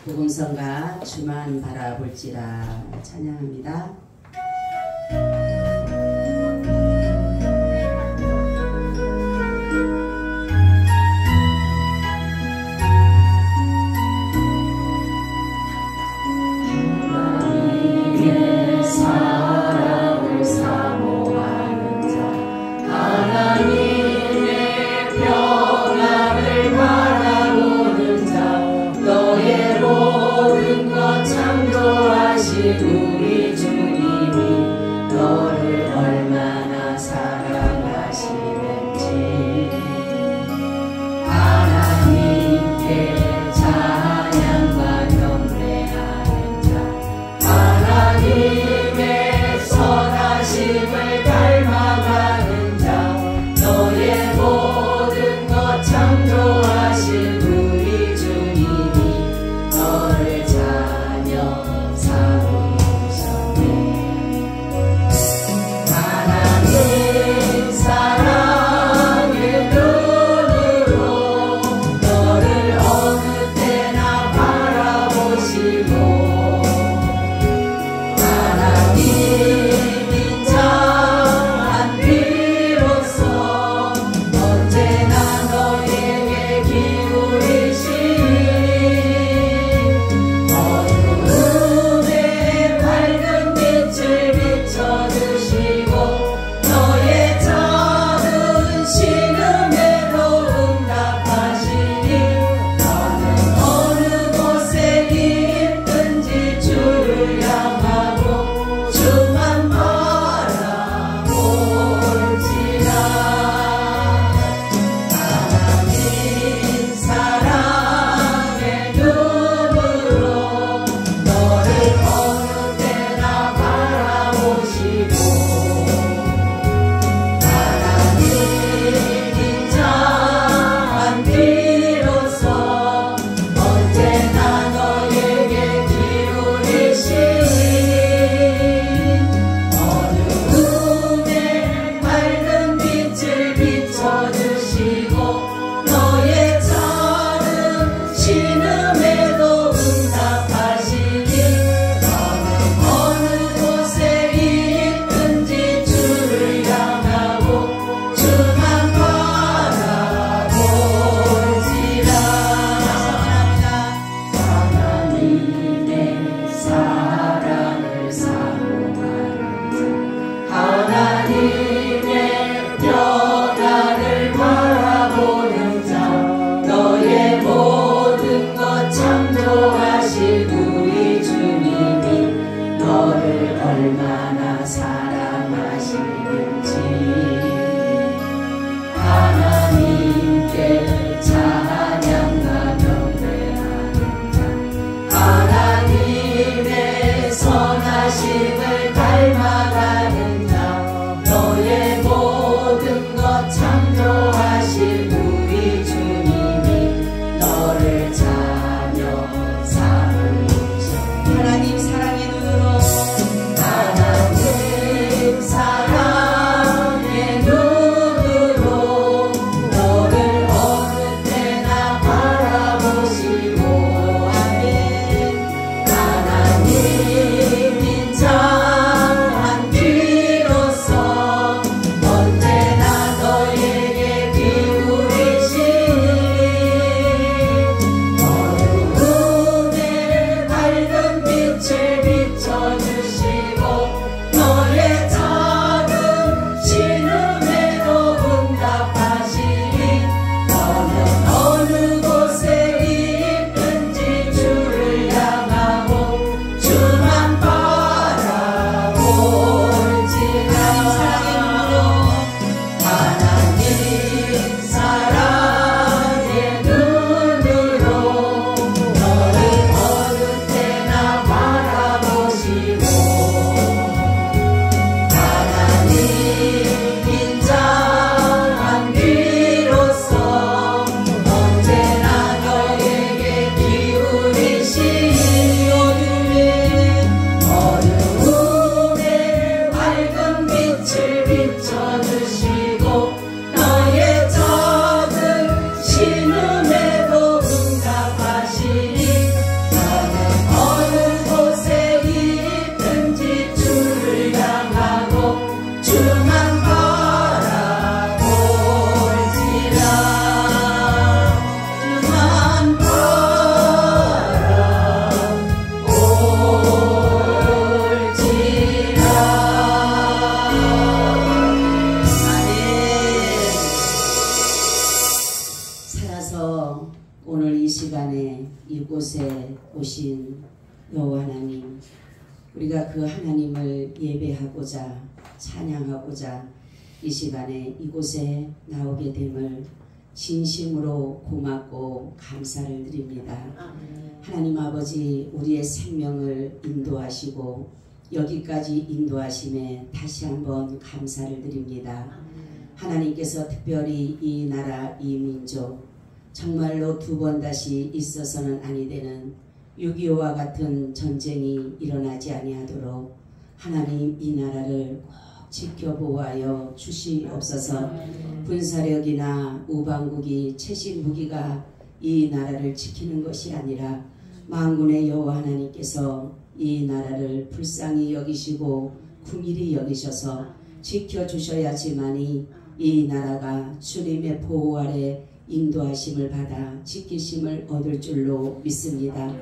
복음성가 주만 바라볼지라 찬양합니다. 우리 주님 따라서 오늘 이 시간에 이곳에 오신 여호와 하나님, 우리가 그 하나님을 예배하고자 찬양하고자 이 시간에 이곳에 나오게 됨을 진심으로 고맙고 감사를 드립니다. 하나님 아버지, 우리의 생명을 인도하시고 여기까지 인도하심에 다시 한번 감사를 드립니다. 하나님께서 특별히 이 나라 이 민족 정말로 두 번 다시 있어서는 아니 되는 6.25와 같은 전쟁이 일어나지 아니하도록 하나님 이 나라를 꼭 지켜보아여 주시옵소서. 군사력이나 우방국이 최신 무기가 이 나라를 지키는 것이 아니라 만군의 여호와 하나님께서 이 나라를 불쌍히 여기시고 긍휼히 여기셔서 지켜주셔야지만이 이 나라가 주님의 보호 아래 인도하심을 받아 지키심을 얻을 줄로 믿습니다.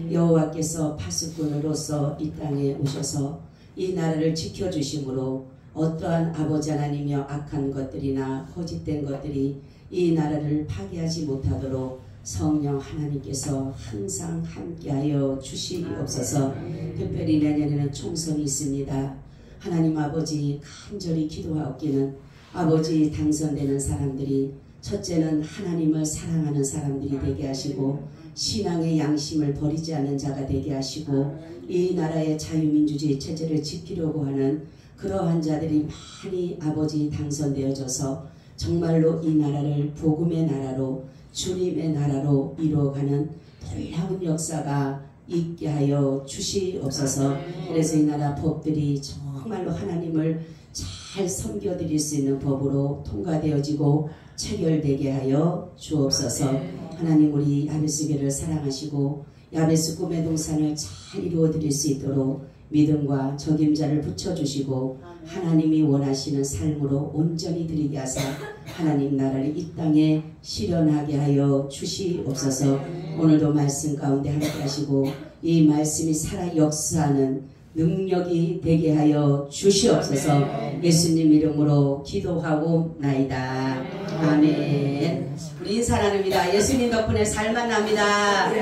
여호와께서 파수꾼으로서 이 땅에 오셔서 이 나라를 지켜주심으로 어떠한 아버지 하나님이여 악한 것들이나 거짓된 것들이 이 나라를 파괴하지 못하도록 성령 하나님께서 항상 함께하여 주시옵소서. 특별히 내년에는 총선이 있습니다. 하나님 아버지, 간절히 기도하옵기는 아버지 당선되는 사람들이 첫째는 하나님을 사랑하는 사람들이 되게 하시고 신앙의 양심을 버리지 않는 자가 되게 하시고 이 나라의 자유민주주의 체제를 지키려고 하는 그러한 자들이 많이 아버지 당선되어져서 정말로 이 나라를 복음의 나라로 주님의 나라로 이루어가는 놀라운 역사가 있게 하여 주시옵소서. 그래서 이 나라 법들이 정말로 하나님을 잘 섬겨드릴 수 있는 법으로 통과되어지고 체결되게 하여 주옵소서. 하나님, 우리 야베스교를 사랑하시고 야베스 꿈의 동산을 잘 이루어드릴 수 있도록 믿음과 적임자를 붙여주시고 하나님이 원하시는 삶으로 온전히 드리게 하사 하나님 나라를 이 땅에 실현하게 하여 주시옵소서. 오늘도 말씀 가운데 함께 하시고 이 말씀이 살아 역사하는 능력이 되게 하여 주시옵소서. 예수님 이름으로 기도하고 나이다. 아멘. 우리 인사 나눕니다. 예수님 덕분에 살만 납니다.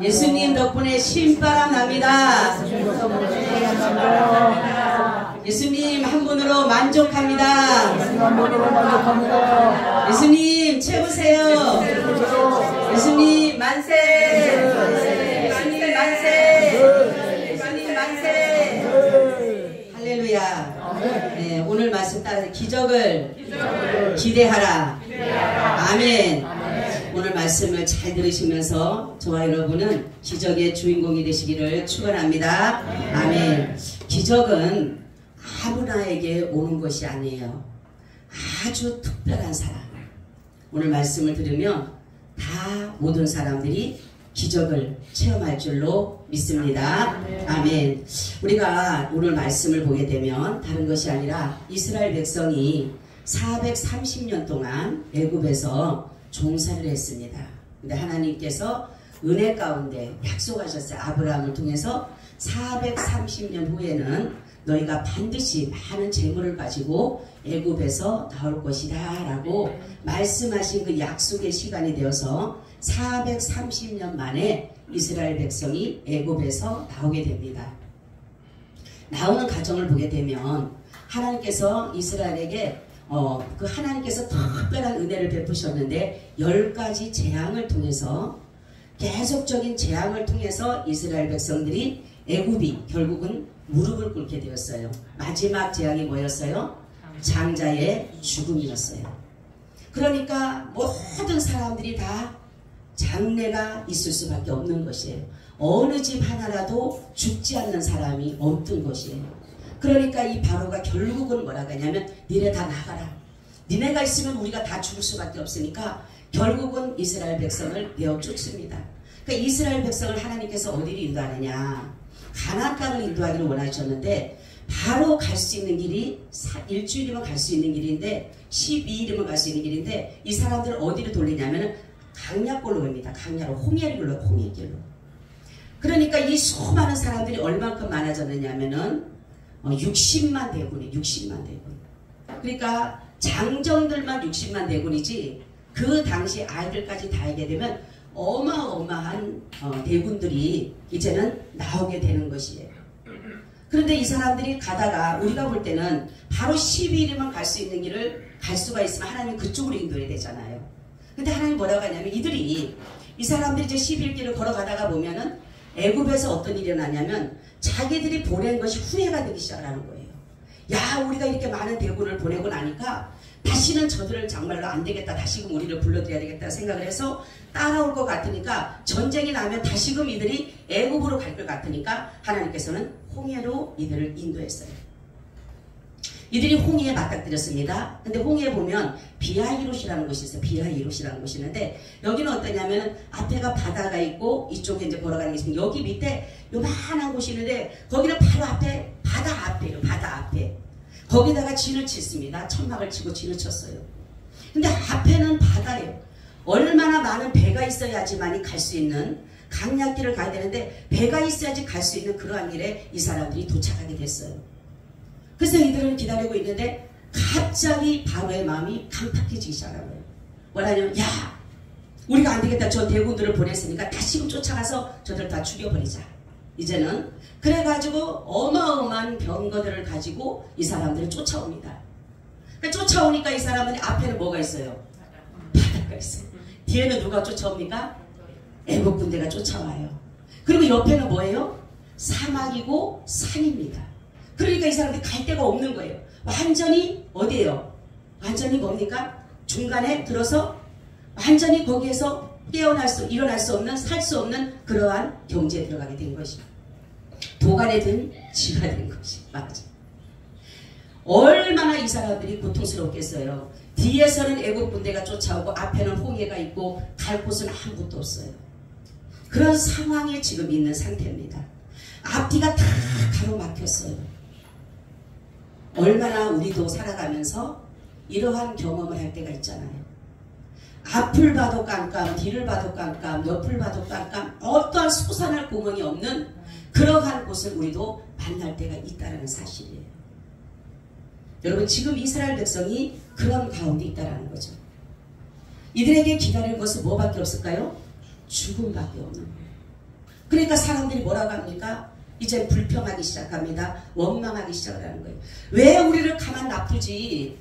예수님 덕분에 신바람 납니다. 예수님 한 분으로 만족합니다. 예수님 최고세요. 예수님 만세. 예수님 만세. 예수님 만세. 할렐루야. 네, 오늘 말씀 따라 기적을 기대하라. 아멘. 오늘 말씀을 잘 들으시면서 저와 여러분은 기적의 주인공이 되시기를 축원합니다. 아멘. 기적은 아무나에게 오는 것이 아니에요. 아주 특별한 사람. 오늘 말씀을 들으면 다 모든 사람들이 기적을 체험할 줄로 믿습니다. 아멘. 우리가 오늘 말씀을 보게 되면 다른 것이 아니라 이스라엘 백성이 430년 동안 애굽에서 종살이를 했습니다. 근데 하나님께서 은혜 가운데 약속하셨어요. 아브라함을 통해서 430년 후에는 너희가 반드시 많은 재물을 가지고 애굽에서 나올 것이다 라고 말씀하신 그 약속의 시간이 되어서 430년 만에 이스라엘 백성이 애굽에서 나오게 됩니다. 나오는 과정을 보게 되면 하나님께서 이스라엘에게 그 하나님께서 특별한 은혜를 베푸셨는데 10가지 재앙을 통해서 계속적인 재앙을 통해서 이스라엘 백성들이 애굽이 결국은 무릎을 꿇게 되었어요. 마지막 재앙이 뭐였어요? 장자의 죽음이었어요. 그러니까 모든 사람들이 다 장례가 있을 수밖에 없는 것이에요. 어느 집 하나라도 죽지 않는 사람이 없던 것이에요. 그러니까 이 바로가 결국은 뭐라고 하냐면 니네 다 나가라. 니네가 있으면 우리가 다 죽을 수밖에 없으니까 결국은 이스라엘 백성을 내어 쫓습니다. 그러니까 이스라엘 백성을 하나님께서 어디로 인도하느냐. 가나안 땅을 인도하기를 원하셨는데 바로 갈 수 있는 길이 일주일이면 갈 수 있는 길인데 12일이면 갈 수 있는 길인데 이 사람들을 어디로 돌리냐면 강야골로 갑니다. 강야로 홍해길로 홍해길로. 그러니까 이 수많은 사람들이 얼만큼 많아졌느냐면은 60만 대군이 60만 대군. 그러니까 장정들만 50만 60만 대군이지 그 당시 아이들까지 다 하게 되면 어마어마한 대군들이 이제는 나오게 되는 것이에요. 그런데 이 사람들이 가다가 우리가 볼 때는 바로 12일이면 갈 수 있는 길을 갈 수가 있으면 하나님 그쪽으로 인도해야 되잖아요. 근데 하나님 뭐라고 하냐면 이 사람들이 이제 12일 길을 걸어가다가 보면은 애굽에서 어떤 일이 일어나냐면 자기들이 보낸 것이 후회가 되기 시작하는 거예요. 야, 우리가 이렇게 많은 대군을 보내고 나니까 다시는 저들을 정말로 안 되겠다. 다시금 우리를 불러들여야 되겠다 생각을 해서 따라올 것 같으니까 전쟁이 나면 다시금 이들이 애굽으로 갈 것 같으니까 하나님께서는 홍해로 이들을 인도했어요. 이들이 홍해에 맞닥뜨렸습니다. 근데 홍해에 보면 비하이롯이라는 곳이 있어요. 비하이롯이라는 곳이 있는데 여기는 어떠냐면 앞에가 바다가 있고 이쪽에 이제 걸어가는 게 있으면 여기 밑에 요만한 곳이 있는데 거기는 바로 앞에 바다 앞에요. 바다 앞에. 거기다가 진을 쳤습니다. 천막을 치고 진을 쳤어요. 근데 앞에는 바다예요. 얼마나 많은 배가 있어야지만이 갈 수 있는 강약길을 가야 되는데 배가 있어야지 갈 수 있는 그러한 길에 이 사람들이 도착하게 됐어요. 그래서 이들은 기다리고 있는데 갑자기 바로의 마음이 강팍해지기 시작한 거예요. 뭐라냐면 야, 우리가 안 되겠다. 저 대군들을 보냈으니까 다시금 쫓아가서 저들 다 죽여버리자. 이제는 그래가지고 어마어마한 병거들을 가지고 이 사람들을 쫓아옵니다. 쫓아오니까 이 사람들이 앞에는 뭐가 있어요? 바다가 있어요. 뒤에는 누가 쫓아옵니까? 애국 군대가 쫓아와요. 그리고 옆에는 뭐예요? 사막이고 산입니다. 그러니까 이 사람들이 갈 데가 없는 거예요. 완전히 어디예요? 완전히 뭡니까? 중간에 들어서 완전히 거기에서 일어날 수 없는, 살 수 없는 그러한 경지에 들어가게 된 것이죠. 도간에 든 쥐가 된 것이 맞죠. 얼마나 이 사람들이 고통스럽겠어요. 뒤에서는 애국 군대가 쫓아오고 앞에는 홍해가 있고 갈 곳은 아무것도 없어요. 그런 상황에 지금 있는 상태입니다. 앞뒤가 다 가로막혔어요. 얼마나 우리도 살아가면서 이러한 경험을 할 때가 있잖아요. 앞을 봐도 깜깜, 뒤를 봐도 깜깜, 옆을 봐도 깜깜, 어떠한 솟아날 구멍이 없는 그러한 곳을 우리도 만날 때가 있다는 사실이에요. 여러분, 지금 이스라엘 백성이 그런 가운데 있다는 거죠. 이들에게 기다릴 것은 뭐밖에 없을까요? 죽음밖에 없는 거예요. 그러니까 사람들이 뭐라고 합니까? 이제 불평하기 시작합니다. 원망하기 시작하는 거예요. 왜 우리를 가만 놔두지?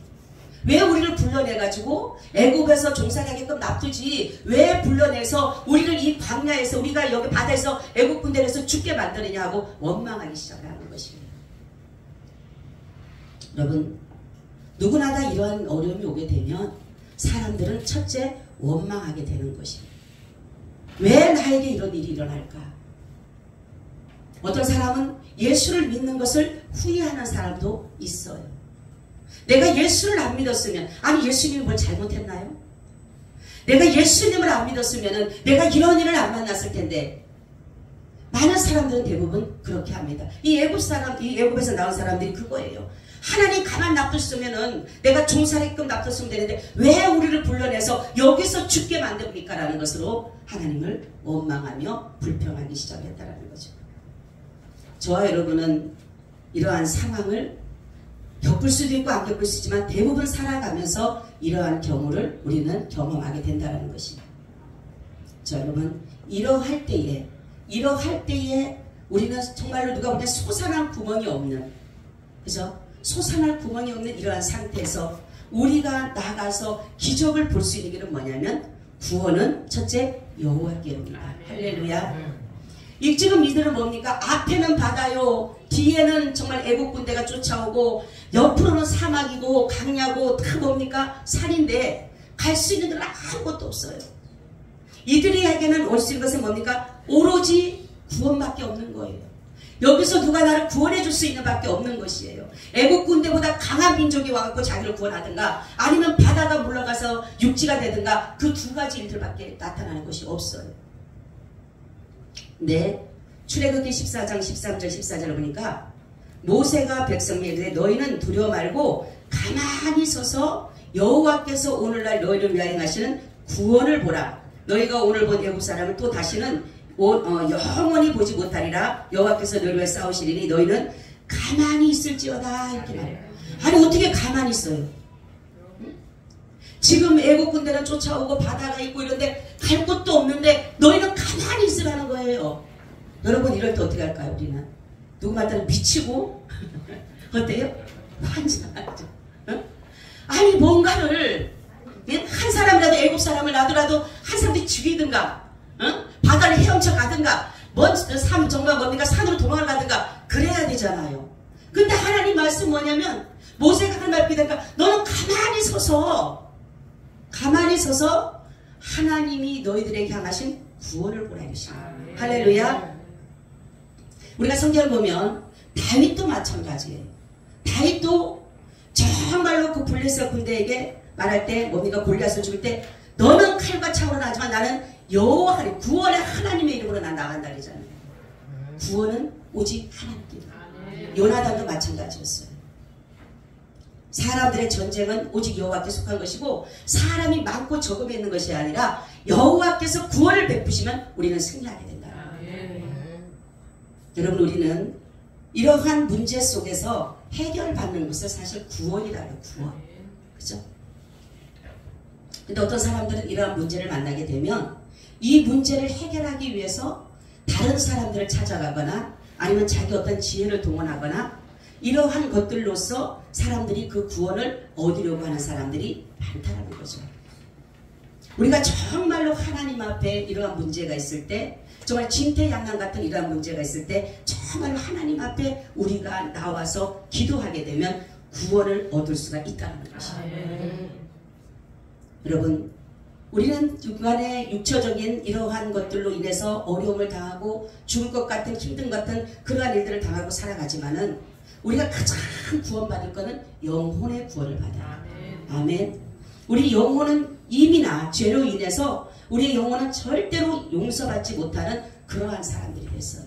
왜 우리를 불러내가지고 애굽에서 종살이하게끔 놔두지? 왜 불러내서 우리를 이 광야에서 우리가 여기 바다에서 애굽 군대에서 죽게 만드느냐 하고 원망하기 시작하는 것입니다. 여러분, 누구나 다 이러한 어려움이 오게 되면 사람들은 첫째 원망하게 되는 것입니다. 왜 나에게 이런 일이 일어날까? 어떤 사람은 예수를 믿는 것을 후회하는 사람도 있어요. 내가 예수를 안 믿었으면, 아니 예수님이 뭘 잘못했나요? 내가 예수님을 안 믿었으면 내가 이런 일을 안 만났을 텐데. 많은 사람들은 대부분 그렇게 합니다. 이 애굽에서 나온 사람들이 그거예요. 하나님 가만 놔뒀으면은 내가 종살이끔 놔뒀으면 되는데 왜 우리를 불러내서 여기서 죽게 만듭니까? 라는 것으로 하나님을 원망하며 불평하기 시작했다는 거죠. 저와 여러분은 이러한 상황을 겪을 수도 있고 안 겪을 수 있지만 대부분 살아가면서 이러한 경우를 우리는 경험하게 된다는 것입니다. 자, 여러분, 이러할 때에 우리는 정말로 누가 보면 솟아난 구멍이 없는, 그죠? 솟아날 구멍이 없는 이러한 상태에서 우리가 나가서 기적을 볼 수 있는 길은 뭐냐면 구원은 첫째 여호와께로입니다. 할렐루야. 지금 이들은 뭡니까? 앞에는 바다요, 뒤에는 정말 애국 군대가 쫓아오고 옆으로는 사막이고 강야고 다 뭡니까? 산인데 갈 수 있는 데는 아무것도 없어요. 이들에게는 올 수 있는 것은 뭡니까? 오로지 구원밖에 없는 거예요. 여기서 누가 나를 구원해 줄 수 있는 밖에 없는 것이에요. 애국 군대보다 강한 민족이 와갖고 자기를 구원하든가 아니면 바다가 물러가서 육지가 되든가 그 두 가지 일들밖에 나타나는 것이 없어요. 네, 출애굽기 14장 13절 14절을 보니까 모세가 백성에게 이르되 너희는 두려워 말고 가만히 서서 여호와께서 오늘날 너희를 위하여 하시는 구원을 보라. 너희가 오늘 본 애국 사람을 또 다시는 영원히 보지 못하리라. 여호와께서 너희를 위해 싸우시리니 너희는 가만히 있을지어다. 이렇게 말해요. 아니 어떻게 가만히 있어요? 지금 애국 군대는 쫓아오고 바다가 있고 이런데 갈 곳도 없는데 너희는 가만히 있으라는 거예요. 여러분 이럴 때 어떻게 할까요? 우리는 누구 말따라 미치고 어때요? 환장하죠. 어? 아니 뭔가를 한 사람이라도 애국 사람을 놔두라도 한 사람들이 죽이든가 어? 바다를 헤엄쳐 가든가 삶 정말 뭡니까 산으로 도망을 가든가 그래야 되잖아요. 근데 하나님 말씀 뭐냐면 모세가 하는 말 비다니까 너는 가만히 서서 하나님이 너희들에게 향하신 구원을 보라 이러시라. 할렐루야. 우리가 성경을 보면 다윗도 마찬가지예요. 다윗도 정말로 그 블레셋 군대에게 말할 때 뭡니까 골리앗을 죽일 때 너는 칼과 창으로 나지만 나는 여호와 구원의 하나님의 이름으로 난 나간다 그러잖아요. 구원은 오직 하나님께. 요나단도 마찬가지였어요. 사람들의 전쟁은 오직 여호와께 속한 것이고 사람이 많고 적음에 있는 것이 아니라 여호와께서 구원을 베푸시면 우리는 승리하게 된다. 여러분 우리는 이러한 문제 속에서 해결받는 것은 사실 구원이라는 구원. 그죠? 근데 어떤 사람들은 이러한 문제를 만나게 되면 이 문제를 해결하기 위해서 다른 사람들을 찾아가거나 아니면 자기 어떤 지혜를 동원하거나 이러한 것들로서 사람들이 그 구원을 얻으려고 하는 사람들이 많다는 거죠. 우리가 정말로 하나님 앞에 이러한 문제가 있을 때 정말 진퇴양난 같은 이러한 문제가 있을 때 정말 하나님 앞에 우리가 나와서 기도하게 되면 구원을 얻을 수가 있다는 것이에요. 여러분 우리는 육간의 육처적인 이러한 것들로 인해서 어려움을 당하고 죽을 것 같은 힘든 것 같은 그러한 일들을 당하고 살아가지만은 우리가 가장 구원받을 것은 영혼의 구원을 받아요. 아멘. 우리 영혼은 이미나 죄로 인해서 우리의 영혼은 절대로 용서받지 못하는 그러한 사람들이 됐어요.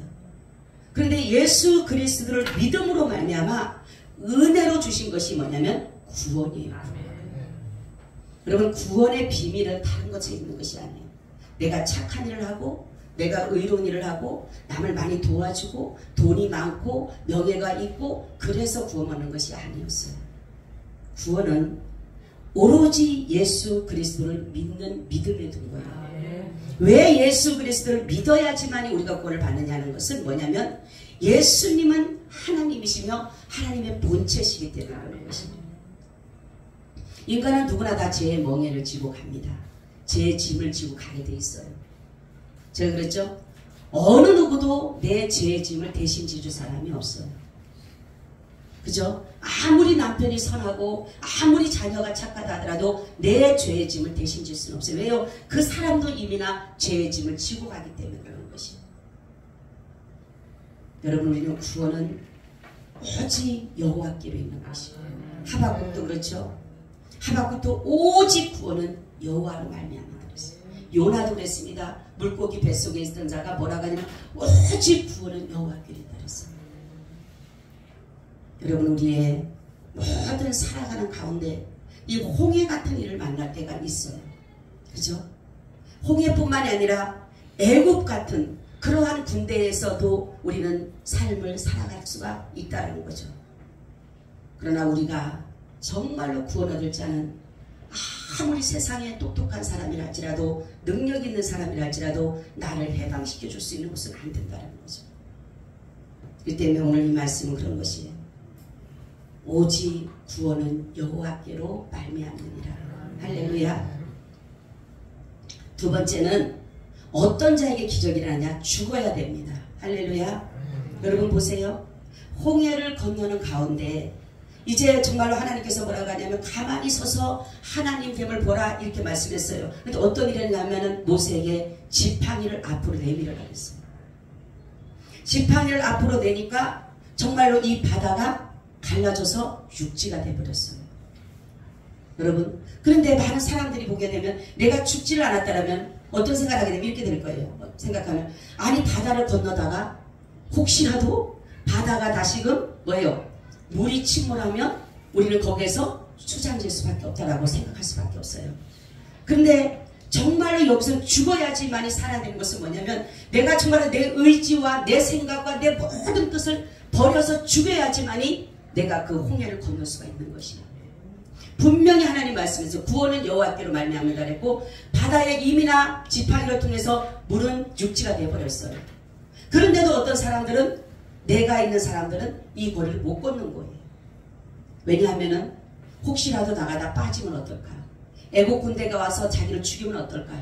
그런데 예수 그리스도를 믿음으로 말미암아 은혜로 주신 것이 뭐냐면 구원이에요. 여러분 구원의 비밀은 다른 것에 있는 것이 아니에요. 내가 착한 일을 하고 내가 의로운 일을 하고 남을 많이 도와주고 돈이 많고 명예가 있고 그래서 구원하는 것이 아니었어요. 구원은 오로지 예수 그리스도를 믿는 믿음에 둔 거예요. 왜 예수 그리스도를 믿어야지만 우리가 구원을 받느냐는 것은 뭐냐면 예수님은 하나님이시며 하나님의 본체시기 때문에 그런 것입니다. 인간은 누구나 다 죄의 멍에를 지고 갑니다. 죄의 짐을 지고 가게 돼 있어요. 제가 그랬죠? 어느 누구도 내 죄의 짐을 대신 지줄 사람이 없어요. 그죠? 아무리 남편이 선하고 아무리 자녀가 착하다 하더라도 내 죄의 짐을 대신 질 수는 없어요. 왜요? 그 사람도 이미나 죄의 짐을 지고 가기 때문에 그러는 것이에요. 여러분 우리는 구원은 오직 여호와께로 있는 것이에요. 하박국도 그렇죠? 하박국도 오직 구원은 여호와로 말미암아 그랬어요. 요나도 그랬습니다. 물고기 뱃속에 있던 자가 뭐라고 하냐면 오직 구원은 여호와께로 있다 그랬어요. 여러분 우리의 모든 살아가는 가운데 이 홍해 같은 일을 만날 때가 있어요. 그죠? 홍해뿐만이 아니라 애굽 같은 그러한 군대에서도 우리는 삶을 살아갈 수가 있다는 거죠. 그러나 우리가 정말로 구원 얻을 자는 아무리 세상에 똑똑한 사람이랄지라도 능력 있는 사람이랄지라도 나를 해방시켜 줄 수 있는 것은 안 된다는 거죠. 그 때문에 오늘 이 말씀은 그런 것이에요. 오직 구원은 여호와께로 말미암느니라. 할렐루야. 두 번째는 어떤 자에게 기적이 일어나냐? 죽어야 됩니다. 할렐루야. 여러분 보세요. 홍해를 건너는 가운데 이제 정말로 하나님께서 뭐라고 하냐면 가만히 서서 하나님 됨을 보라 이렇게 말씀했어요. 그런데 어떤 일이 있냐면은 모세에게 지팡이를 앞으로 내밀으라 그랬어요. 지팡이를 앞으로 내니까 정말로 이 바다가 갈라져서 육지가 돼버렸어요. 여러분 그런데 많은 사람들이 보게 되면 내가 죽지를 않았다면 어떤 생각을 하게 되면 이렇게 될 거예요. 생각하면 아니 바다를 건너다가 혹시라도 바다가 다시금 뭐예요? 물이 침몰하면 우리는 거기에서 수장질 수밖에 없다라고 생각할 수밖에 없어요. 근데 정말로 여기서 죽어야지만이 살아야 되는 것은 뭐냐면 내가 정말로 내 의지와 내 생각과 내 모든 뜻을 버려서 죽어야지만이 내가 그 홍해를 건널 수가 있는 것이야. 분명히 하나님 말씀에서 구원은 여호와께로 말미암는다 했고 바다의 임이나 지팡이를 통해서 물은 육지가 되어버렸어요. 그런데도 어떤 사람들은 내가 있는 사람들은 이 거리를 못 걷는 거예요. 왜냐하면은 혹시라도 나가다 빠지면 어떨까? 애국 군대가 와서 자기를 죽이면 어떨까?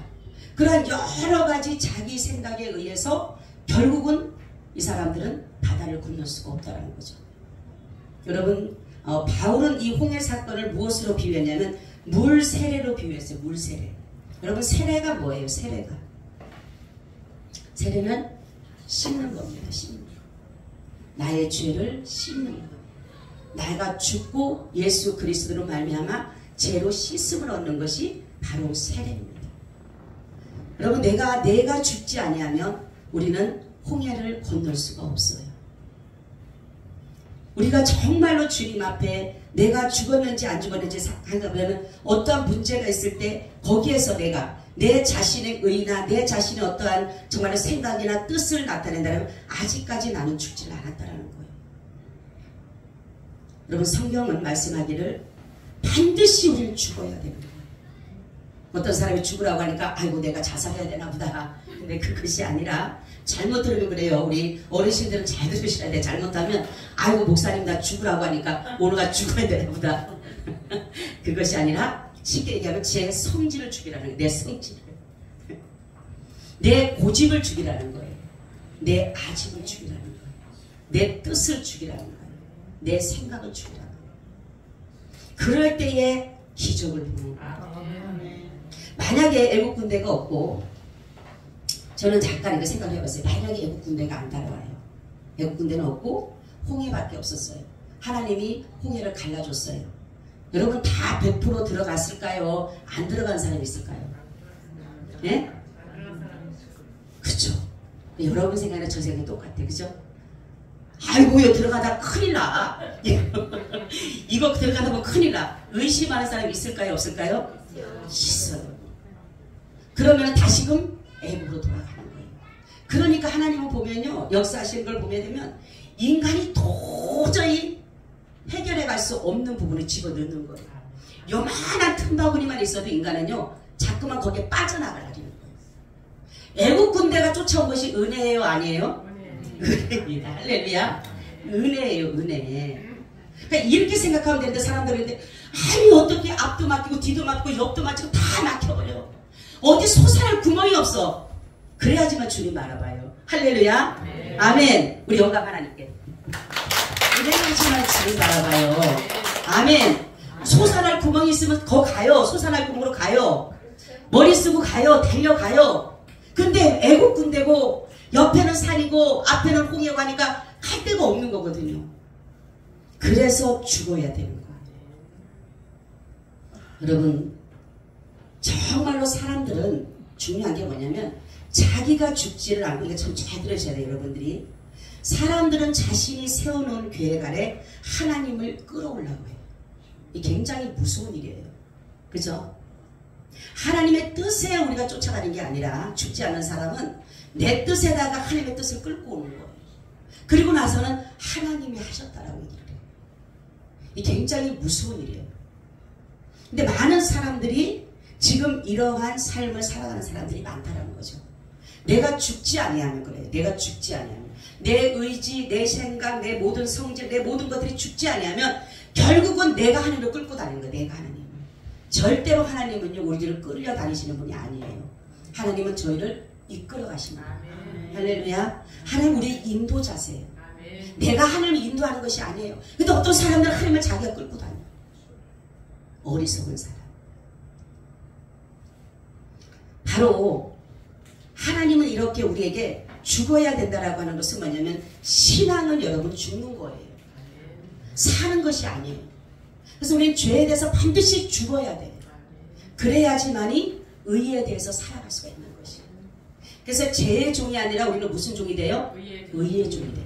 그러한 여러 가지 자기 생각에 의해서 결국은 이 사람들은 바다를 건널 수가 없다는 거죠. 여러분, 바울은 이 홍해 사건을 무엇으로 비유했냐면 물 세례로 비유했어요. 물 세례. 여러분, 세례가 뭐예요? 세례가. 세례는 씻는 겁니다. 씻는 거. 나의 죄를 씻는 거. 내가 죽고 예수 그리스도로 말미암아 죄로 씻음을 얻는 것이 바로 세례입니다. 여러분, 내가 죽지 아니하면 우리는 홍해를 건널 수가 없어요. 우리가 정말로 주님 앞에 내가 죽었는지 안 죽었는지 생각하면 어떠한 문제가 있을 때 거기에서 내가 내 자신의 의나 내 자신의 어떠한 정말로 생각이나 뜻을 나타낸다면 아직까지 나는 죽지 않았다라는 거예요. 여러분, 성경은 말씀하기를 반드시 우리는 죽어야 되는 거예요. 어떤 사람이 죽으라고 하니까 아이고 내가 자살해야 되나 보다. 근데 그것이 아니라 잘못 들으면 그래요. 우리 어르신들은 잘 들으셔야 돼. 잘못하면 아이고 목사님 나 죽으라고 하니까 오늘가 죽어야 되나 보다. 그것이 아니라 쉽게 얘기하면 제 성질을 죽이라는 거예요. 내 성질을. 내 고집을 죽이라는 거예요. 내 아집을 죽이라는 거예요. 내 뜻을 죽이라는 거예요. 내 생각을 죽이라는 거예요. 그럴 때에 기적을 보는 거예요. 만약에 애국 군대가 없고 저는 잠깐 이렇게 생각을 해봤어요. 만약에 애국 군대가 안 따라와요. 애국 군대는 없고 홍해밖에 없었어요. 하나님이 홍해를 갈라줬어요. 여러분 다 100% 들어갔을까요? 안 들어간 사람이 있을까요? 예? 그렇죠. 여러분 생각이나 저 생각이 똑같아. 그죠? 아이고 이거 들어가다 큰일 나. 이거 들어가다 보면 큰일 나. 의심하는 사람이 있을까요? 없을까요? 있어요. 그러면 다시금 애국으로 돌아가는 거예요. 그러니까 하나님은 보면요, 역사하시는 걸 보게 되면 인간이 도저히 해결해 갈 수 없는 부분을 집어넣는 거예요. 요만한 틈바구니만 있어도 인간은요 자꾸만 거기에 빠져나가려는 거예요. 애국 군대가 쫓아온 것이 은혜예요? 아니에요? 은혜입니다. 할렐루야. 은혜예요. 은혜. 그러니까 이렇게 생각하면 되는데 사람들이 아니 어떻게 앞도 막히고 뒤도 막히고 옆도 막히고 다 막혀버려. 어디 솟아날 구멍이 없어. 그래야지만 주님 알아봐요. 할렐루야. 네. 아멘. 우리 영광 하나님께. 그래야지만 주님 알아봐요. 아멘. 솟아날 구멍이 있으면 거 가요. 솟아날 구멍으로 가요. 머리 쓰고 가요. 달려가요. 근데 애국 군대고 옆에는 산이고 앞에는 홍해고 하니까 갈 데가 없는 거거든요. 그래서 죽어야 되는 거예요. 여러분, 정말로 사람들은 중요한 게 뭐냐면 자기가 죽지를 않고, 이거 참 잘 들으셔야 돼요. 여러분들이 사람들은 자신이 세워놓은 계획 아래 하나님을 끌어오려고 해요. 이게 굉장히 무서운 일이에요. 그죠? 하나님의 뜻에 우리가 쫓아가는 게 아니라 죽지 않는 사람은 내 뜻에다가 하나님의 뜻을 끌고 오는 거예요. 그리고 나서는 하나님이 하셨다라고 얘기를 해요. 이게 굉장히 무서운 일이에요. 근데 많은 사람들이 지금 이러한 삶을 살아가는 사람들이 많다는 거죠. 내가 죽지 아니하면 그래요. 내가 죽지 아니하면 내 의지, 내 생각, 내 모든 성질, 내 모든 것들이 죽지 아니하면 결국은 내가 하나님을 끌고 다니는 거예요. 내가 하나님을. 절대로 하나님은요 우리를 끌려다니시는 분이 아니에요. 하나님은 저희를 이끌어 가십니다. 할렐루야. 하나님 우리의 인도자세요. 아멘. 내가 하나님을 인도하는 것이 아니에요. 근데 어떤 사람들은 하나님을 자기가 끌고 다녀요. 어리석은 사람. 바로 하나님은 이렇게 우리에게 죽어야 된다라고 하는 것은 뭐냐면 신앙은 여러분 죽는 거예요. 사는 것이 아니에요. 그래서 우리는 죄에 대해서 반드시 죽어야 돼요. 그래야지만이 의에 대해서 살아갈 수가 있는 것이에요. 그래서 죄의 종이 아니라 우리는 무슨 종이 돼요? 의의 종이 돼요.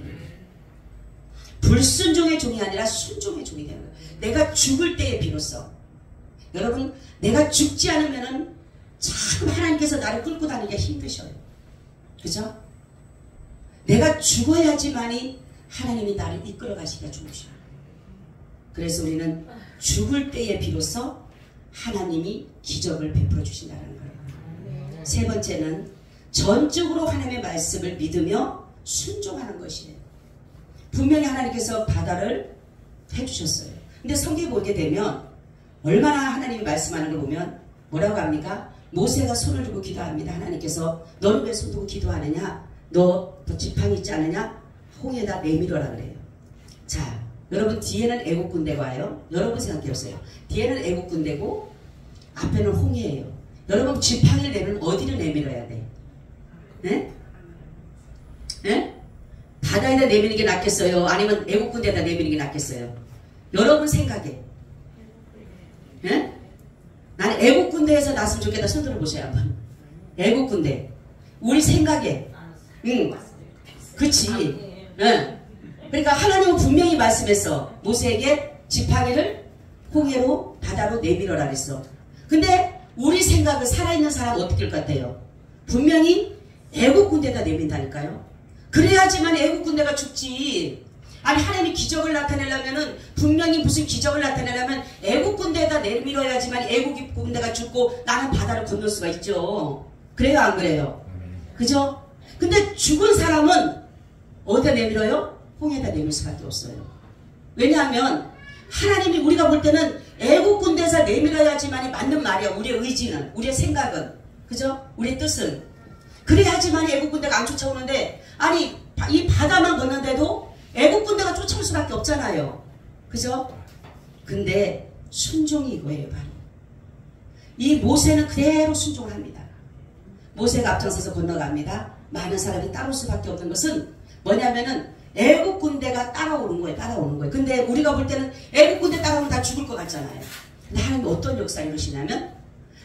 불순종의 종이 아니라 순종의 종이 되는 거예요. 내가 죽을 때에 비로소. 여러분, 내가 죽지 않으면은 참 하나님께서 나를 끌고 다니기가 힘드셔요. 그죠? 내가 죽어야지만이 하나님이 나를 이끌어 가시기가 좋으셔요. 그래서 우리는 죽을 때에 비로소 하나님이 기적을 베풀어 주신다는 거예요. 세 번째는 전적으로 하나님의 말씀을 믿으며 순종하는 것이에요. 분명히 하나님께서 바다를 해주셨어요. 근데 성경에 보게 되면 얼마나 하나님이 말씀하는 걸 보면 뭐라고 합니까? 모세가 손을 들고 기도합니다. 하나님께서 너는 왜 손 들고 기도하느냐? 너 지팡이 있지 않느냐? 홍해에다 내밀어라 그래요. 자, 여러분 뒤에는 애국 군대가 와요. 여러분 생각해 보세요. 뒤에는 애국 군대고 앞에는 홍해예요. 여러분 지팡이를 내면 어디를 내밀어야 돼? 네? 네? 바다에다 내미는 게 낫겠어요? 아니면 애국 군대에다 내미는 게 낫겠어요? 여러분 생각에. 네? 나는 애국 군대에서 났으면 좋겠다. 손 들어보세요 한번. 애국 군대. 우리 생각에. 그치. 네. 그러니까 하나님은 분명히 말씀했어. 모세에게 지팡이를 홍해로 바다로 내밀어라 그랬어. 근데 우리 생각을 살아있는 사람은 어떻게 할 것 같아요? 분명히 애국 군대에다 내민다니까요. 그래야지만 애국 군대가 죽지. 아니 하나님이 기적을 나타내려면은 분명히 무슨 기적을 나타내려면 애국 군대에다 내밀어야지만 애국 군대가 죽고 나는 바다를 건널 수가 있죠. 그래요 안 그래요? 그죠? 근데 죽은 사람은 어디다 내밀어요? 홍해에다 내밀 수밖에 없어요. 왜냐하면 하나님이 우리가 볼 때는 애국 군대에서 내밀어야지만이 맞는 말이야. 우리의 의지는, 우리의 생각은, 그죠? 우리의 뜻은. 그래야지만 애국 군대가 안 쫓아오는데, 아니 이 바다만 건넌데도 애국 군대가 쫓아올 수밖에 없잖아요. 그죠? 근데 순종이 이거예요. 바로 이 모세는 그대로 순종을 합니다. 모세가 앞장서서 건너갑니다. 많은 사람이 따라올 수밖에 없는 것은 뭐냐면은 애국 군대가 따라오는 거예요. 따라오는 거예요. 근데 우리가 볼 때는 애국 군대 따라오면 다 죽을 것 같잖아요. 근데 하나님이 어떤 역사를 이루시냐면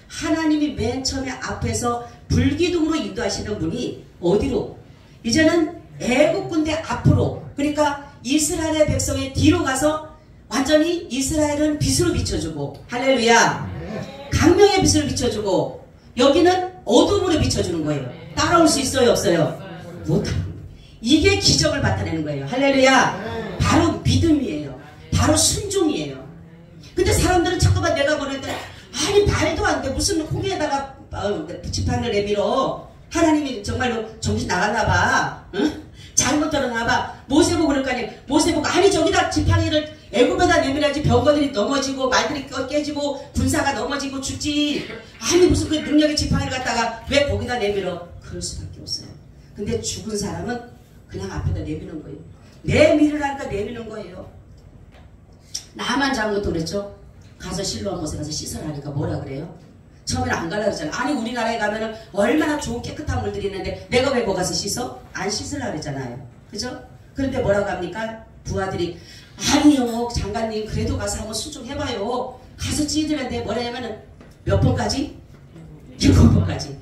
하나님이 맨 처음에 앞에서 불기둥으로 인도하시는 분이 어디로? 이제는 애국 군대 앞으로, 그러니까 이스라엘의 백성의 뒤로 가서 완전히 이스라엘은 빛으로 비춰주고, 할렐루야, 강명의 빛으로 비춰주고, 여기는 어둠으로 비춰주는 거예요. 따라올 수 있어요 없어요? 못합니다. 이게 기적을 나타내는 거예요. 할렐루야. 바로 믿음이에요. 바로 순종이에요. 근데 사람들은 잠깐만 내가 보냈더니 아니 말도 안 돼. 무슨 홍해에다가 지팡이를 내밀어. 하나님이 정말로 정신 나갔나 봐. 응? 잘못 들었나 봐. 모세 보고 그럴 거 아니에요. 모세 보고 아니 저기다 지팡이를 애굽에다 내밀어야지 병거들이 넘어지고 말들이 깨지고 군사가 넘어지고 죽지. 아니 무슨 그 능력의 지팡이를 갖다가 왜 거기다 내밀어. 그럴 수밖에 없어요. 근데 죽은 사람은 그냥 앞에다 내미는 거예요. 내밀으라니까 내미는 거예요. 나만 잘못도 그랬죠. 가서 실로암 못에 가서 씻으라니까 뭐라 그래요? 처음에는 안 가려고 그랬잖아요. 아니 우리나라에 가면은 얼마나 좋은 깨끗한 물들이 있는데 내가 왜 거기 가서 씻어? 안 씻으려고 그랬잖아요. 그죠? 그런데 뭐라고 합니까? 부하들이 아니요 장관님 그래도 가서 한번 순종해봐요. 가서 찌들는데 뭐라냐면은 몇 번까지? 7번까지.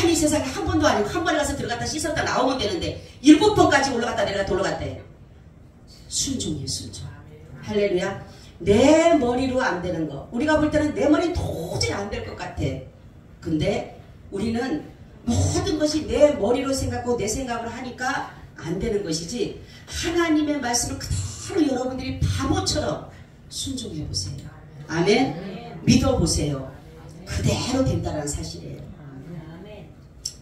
아니 세상에 한 번도 아니고 한 번에 가서 들어갔다 씻었다 나오면 되는데 7번까지 올라갔다 내려갔다 올라갔대. 순종이에요 순종. 할렐루야. 내 머리로 안 되는 거. 우리가 볼 때는 내 머리 도저히 안 될 것 같아. 근데 우리는 모든 것이 내 머리로 생각하고 내 생각을 하니까 안 되는 것이지 하나님의 말씀을 그대로 여러분들이 바보처럼 순종해 보세요. 아멘. 믿어보세요. 그대로 된다는 사실이에요.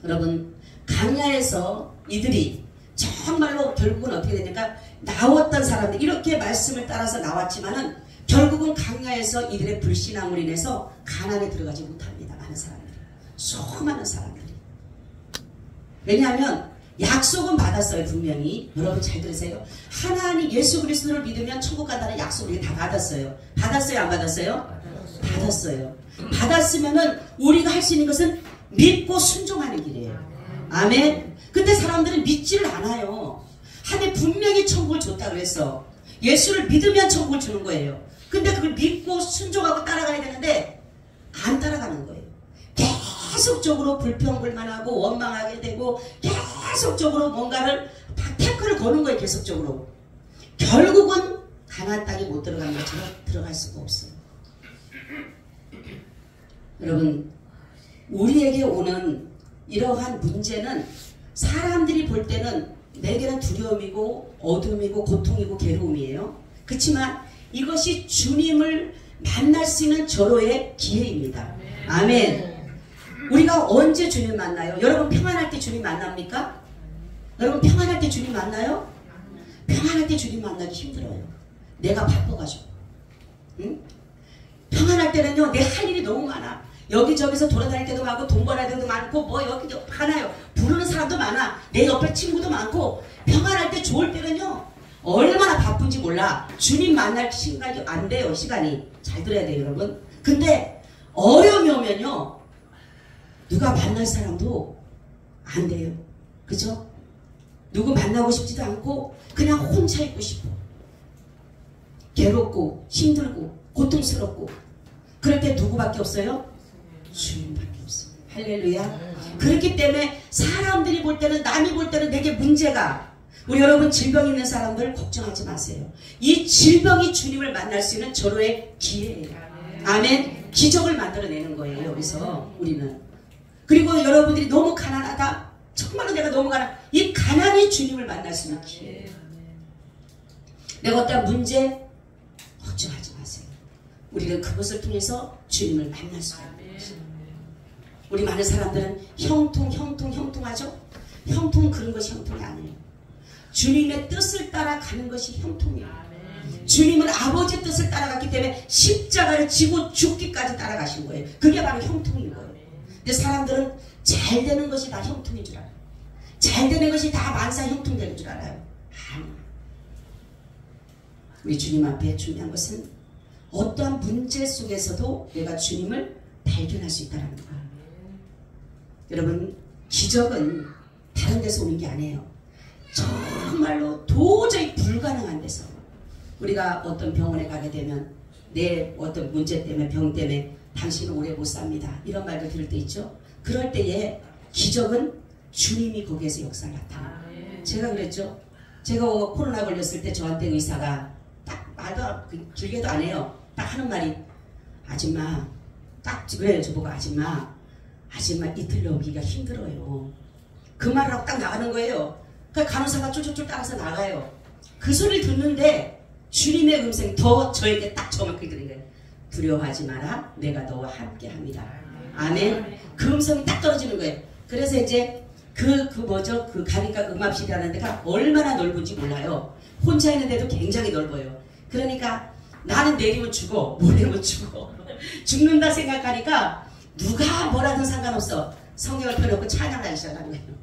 여러분 강야에서 이들이 정말로 결국은 어떻게 되니까 나왔던 사람들 이렇게 말씀을 따라서 나왔지만은 결국은 강야에서 이들의 불신앙으로 인해서 가나안에 들어가지 못합니다. 많은 사람들이. 수많은 사람들이. 왜냐하면 약속은 받았어요. 분명히. 여러분 잘 들으세요. 하나님 예수 그리스도를 믿으면 천국 간다는 약속을 다 받았어요. 받았어요? 안 받았어요? 받았어요. 받았으면은 우리가 할 수 있는 것은 믿고 순종하는 길이에요. 아멘. 근데 사람들은 믿지를 않아요. 하나님 분명히 천국을 줬다고 했어. 예수를 믿으면 천국을 주는 거예요. 근데 그걸 믿고 순종하고 따라가야 되는데 안 따라가는 거예요. 계속적으로 불평불만하고 원망하게 되고 계속적으로 뭔가를 태클을 거는 거예요. 계속적으로. 결국은 가나안 땅에 못 들어간 것처럼 들어갈 수가 없어요. 여러분 우리에게 오는 이러한 문제는 사람들이 볼 때는 내게는 두려움이고 어둠이고 고통이고 괴로움이에요. 그렇지만 이것이 주님을 만날 수 있는 절호의 기회입니다. 아멘. 우리가 언제 주님 만나요? 여러분 평안할 때 주님 만납니까? 여러분 평안할 때 주님 만나요? 평안할 때 주님 만나기 힘들어요. 내가 바빠가지고. 응? 평안할 때는요, 내 할 일이 너무 많아. 여기저기서 돌아다닐 때도 많고, 돈 벌어야 때도 많고, 뭐 여기 많아요. 부르는 사람도 많아. 내 옆에 친구도 많고. 평안할 때 좋을 때는요, 얼마나 바쁜지 몰라. 주님 만날 시간이 안 돼요. 시간이. 잘 들어야 돼요, 여러분. 근데 어려움이 오면요, 누가 만날 사람도 안 돼요. 그죠? 누구 만나고 싶지도 않고 그냥 혼자 있고 싶어. 괴롭고 힘들고 고통스럽고. 그럴 때 누구밖에 없어요? 주님밖에 없어요. 할렐루야. 그렇기 때문에 사람들이 볼 때는, 남이 볼 때는 내게 문제가, 우리 여러분 질병 있는 사람들 걱정하지 마세요. 이 질병이 주님을 만날 수 있는 절호의 기회예요. 아멘. 기적을 만들어내는 거예요. 여기서 우리는. 그리고 여러분들이 너무 가난하다, 정말로 내가 너무 이 가난이 주님을 만날 수 있는 기회예요. 내가 어떤 문제 걱정하지 마세요. 우리는 그것을 통해서 주님을 만날 수가 있는 것입니다. 우리 많은 사람들은 형통하죠? 형통, 그런 것이 형통이 아니에요. 주님의 뜻을 따라가는 것이 형통이에요. 주님은 아버지의 뜻을 따라갔기 때문에 십자가를 지고 죽기까지 따라가신 거예요. 그게 바로 형통인 거예요. 근데 사람들은 잘 되는 것이 다 형통인 줄 알아요. 잘 되는 것이 다 만사 형통되는 줄 알아요. 아니에요. 우리 주님 앞에 중요한 것은 어떠한 문제 속에서도 내가 주님을 발견할 수 있다는 거예요. 여러분, 기적은 다른 데서 오는 게 아니에요. 정말로 도저히 불가능한 데서, 우리가 어떤 병원에 가게 되면 내 어떤 문제 때문에, 병 때문에 당신은 오래 못 삽니다, 이런 말도 들을 때 있죠. 그럴 때에 기적은 주님이 거기에서 역사를 나타내요. 제가 그랬죠. 제가 코로나 걸렸을 때 저한테 의사가 딱 말도 길게도 안 해요. 딱 하는 말이, 아줌마, 딱 그래요. 저보고 아줌마 이틀 오기가 힘들어요. 그 말을 하고 딱 나가는 거예요. 그러니까 간호사가 쫄쫄쫄 따라서 나가요. 그 소리를 듣는데 주님의 음성이 더 저에게 딱 정확히 들린 거예요. 두려워하지 마라, 내가 너와 함께 합니다. 아멘. 그 음성이 딱 떨어지는 거예요. 그래서 이제 그 가니까 음압실이라는 데가 얼마나 넓은지 몰라요. 혼자 있는데도 굉장히 넓어요. 그러니까 나는 내리면 죽어, 모래면 죽어. 죽는다 생각하니까 누가 뭐라든 상관없어. 성경을 펴놓고 찬양하기 시작하는 거예요.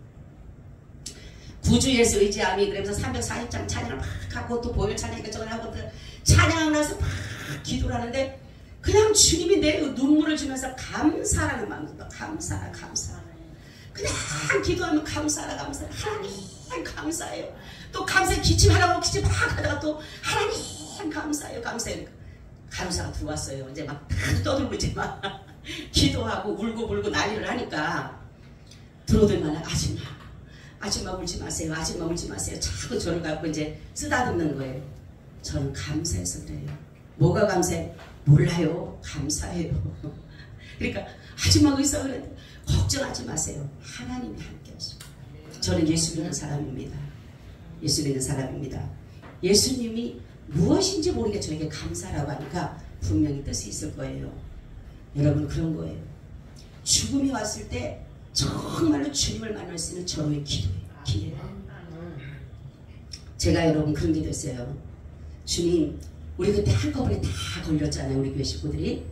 구주에서 의지함이, 그러면서 340장 찬양을 막 하고, 또 보혈 찬양 이것저것 하고, 찬양하고 나서 막 기도를 하는데 그냥 주님이 내 눈물을 주면서 감사라는 마음으로, 감사라. 그냥 기도하면 감사라. 하나님 감사해요. 또 감사에 기침하라고 기침 막 하다가 또 하나님 감사해요. 간호사가 들어왔어요. 이제 막 떠들고 이제 막 기도하고 울고 난리를 하니까 들어오더만, 아줌마 울지 마세요. 자꾸 저를 갖고 이제 쓰다듬는 거예요. 저는 감사해서 그래요. 뭐가 감사해? 몰라요. 감사해요. 그러니까 아줌마가 있어 그랬는데 걱정하지 마세요. 하나님이 함께 하시고. 저는 예수 믿는 사람입니다. 예수님이 무엇인지 모르게 저에게 감사라고 하니까 분명히 뜻이 있을 거예요. 여러분, 그런 거예요. 죽음이 왔을 때 정말로 주님을 만날 수 있는 절호의 기회예요. 제가 여러분 그런 게 됐어요. 주님, 우리 그때 한꺼번에 다 걸렸잖아요. 우리 교회 식구들이.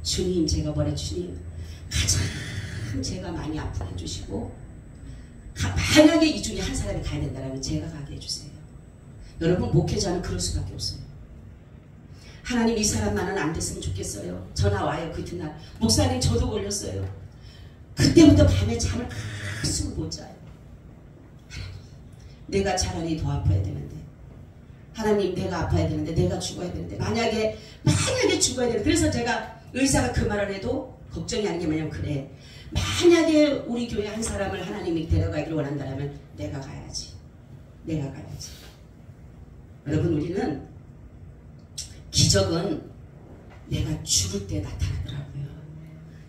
주님, 제가 뭐래, 주님 가장 제가 많이 아프게 해주시고, 만약에 이 중에 한 사람이 가야 된다면 제가 가게 해주세요. 여러분, 목회자는 그럴 수밖에 없어요. 하나님, 이 사람만은 안 됐으면 좋겠어요. 전화 와요. 그 이튿날, 목사님 저도 걸렸어요. 그때부터 밤에 잠을 한숨을 못 자요. 하나님, 내가 차라리 더 아파야 되는데, 하나님, 내가 아파야 되는데, 내가 죽어야 되는데, 만약에 죽어야 되는데. 그래서 제가 의사가 그 말을 해도 걱정이 아닌 게 뭐냐면, 그래, 만약에 우리 교회 한 사람을 하나님이 데려가기를 원한다면 내가 가야지. 여러분, 우리는 기적은 내가 죽을 때 나타나더라고요.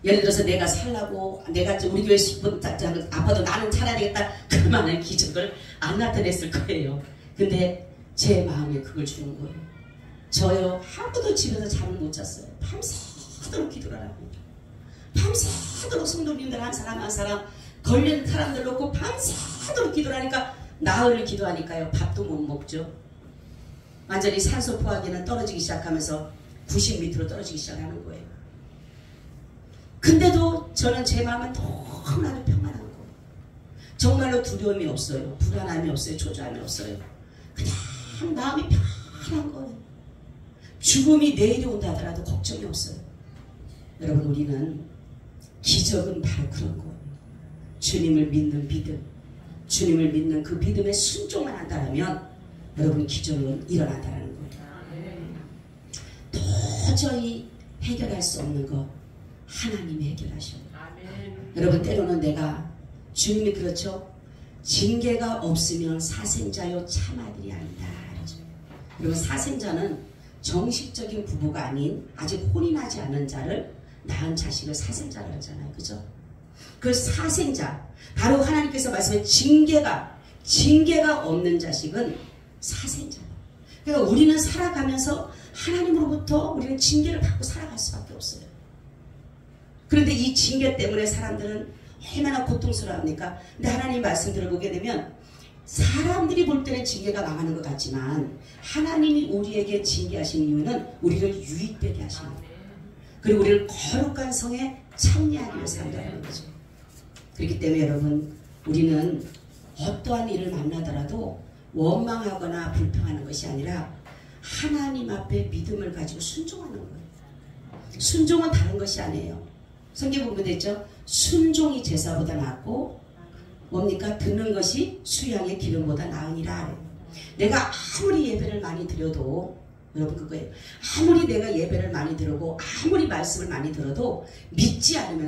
예를 들어서 내가 살라고, 내가 우리 교회 10분 아파도 나는 살아야 되겠다, 그만한 기적을 안 나타냈을 거예요. 근데 제 마음에 그걸 주는 거예요. 저요 하루도 집에서 잠을 못 잤어요. 밤새도록 기도를 하고 밤새도록 성도님들 한 사람 한 사람 걸린 사람들 놓고 밤새도록 기도를 하니까 나흘을 기도하니까요 밥도 못 먹죠. 완전히 산소 포화기는 떨어지기 시작하면서 90m로 떨어지기 시작하는 거예요. 근데도 저는 제 마음은 너무나도 평안한 거예요. 정말로 두려움이 없어요. 불안함이 없어요. 초조함이 없어요. 그냥 마음이 편한 거예요. 죽음이 내일이 온다 하더라도 걱정이 없어요. 여러분 우리는 기적은 바로 그런 거예요. 주님을 믿는 믿음, 주님을 믿는 그 믿음에 순종만 한다면 여러분 기적은 일어난다는 거예요. 도저히 해결할 수 없는 것 하나님이 해결하셔요. 여러분 때로는 내가 주님이 그렇죠. 징계가 없으면 사생자요 참아들이 아니다. 여러분 사생자는 정식적인 부부가 아닌 아직 혼이 나지 않은 자를 낳은 자식을 사생자라고 하잖아요. 그죠? 그 사생자 바로 하나님께서 말씀해 징계가 없는 자식은 사생자다. 그러니까 우리는 살아가면서 하나님으로부터 우리는 징계를 받고 살아갈 수밖에 없어요. 그런데 이 징계 때문에 사람들은 얼마나 고통스러워합니까? 근데 하나님 말씀 들어보게 되면 사람들이 볼 때는 징계가 망하는 것 같지만 하나님이 우리에게 징계하신 이유는 우리를 유익되게 하시는 거예요. 그리고 우리를 거룩한 성에 참여하기 위해서 한다는 거죠. 그렇기 때문에 여러분 우리는 어떠한 일을 만나더라도 원망하거나 불평하는 것이 아니라 하나님 앞에 믿음을 가지고 순종하는 거예요. 순종은 다른 것이 아니에요. 성경 보면 됐죠? 순종이 제사보다 낫고 뭡니까? 듣는 것이 수양의 기름보다 나으니라. 내가 아무리 예배를 많이 드려도 여러분 그거예요. 아무리 내가 예배를 많이 들어도 아무리 말씀을 많이 들어도 믿지 않으면